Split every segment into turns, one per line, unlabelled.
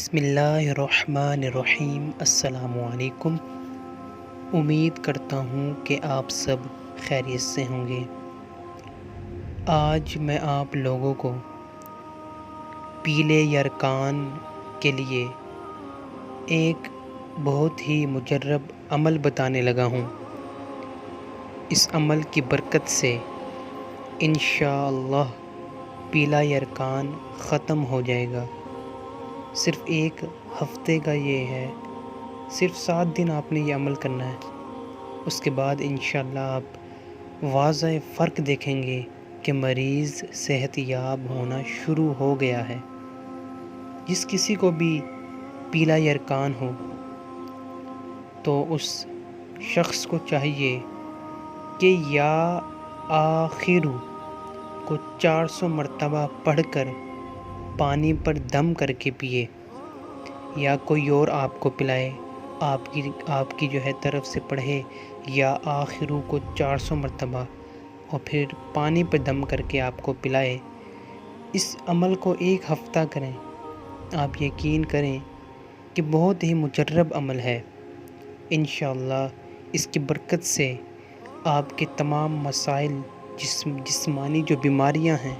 بسم اللہ الرحمن الرحیم۔ السلام علیکم۔ امید کرتا ہوں کہ آپ سب خیریت سے ہوں گے۔ آج میں آپ لوگوں کو پیلے یرکان کے لیے ایک بہت ہی مجرب عمل بتانے لگا ہوں۔ اس عمل کی برکت سے انشاءاللہ پیلا یرکان ختم ہو جائے گا۔ صرف ایک ہفتے کا یہ ہے، صرف 7 دن آپ نے یہ عمل کرنا ہے۔ اس کے بعد انشاءاللہ آپ واضح فرق دیکھیں گے کہ مریض صحت یاب ہونا شروع ہو گیا ہے۔ جس کسی کو بھی پیلا یرکان ہو تو اس شخص کو چاہیے کہ یا آخرو کو 400 مرتبہ پڑھ کر پانی پر دم کر کے پیے، یا کوئی اور آپ کو پلائے، آپ کی جو ہے طرف سے پڑھے یا آخرو کو 400 مرتبہ اور پھر پانی پر دم کر کے آپ کو پلائے۔ اس عمل کو 1 ہفتہ کریں۔ آپ یقین کریں کہ بہت ہی مجرب عمل ہے۔ انشاءاللہ اس کی برکت سے آپ کے تمام مسائل، جسمانی جو بیماریاں ہیں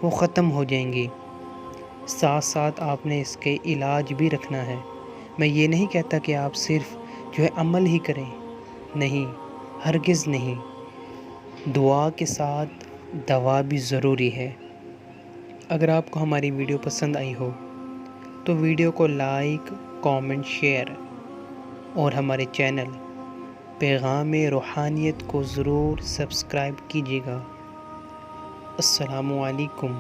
وہ ختم ہو جائیں گی۔ ساتھ ساتھ آپ نے اس کے علاج بھی رکھنا ہے۔ میں یہ نہیں کہتا کہ آپ صرف جو ہے عمل ہی کریں، نہیں، ہرگز نہیں۔ دعا کے ساتھ دوا بھی ضروری ہے۔ اگر آپ کو ہماری ویڈیو پسند آئی ہو تو ویڈیو کو لائک، کامنٹ، شیئر اور ہمارے چینل پیغام روحانیت کو ضرور سبسکرائب کیجیے گا۔ السلام علیکم۔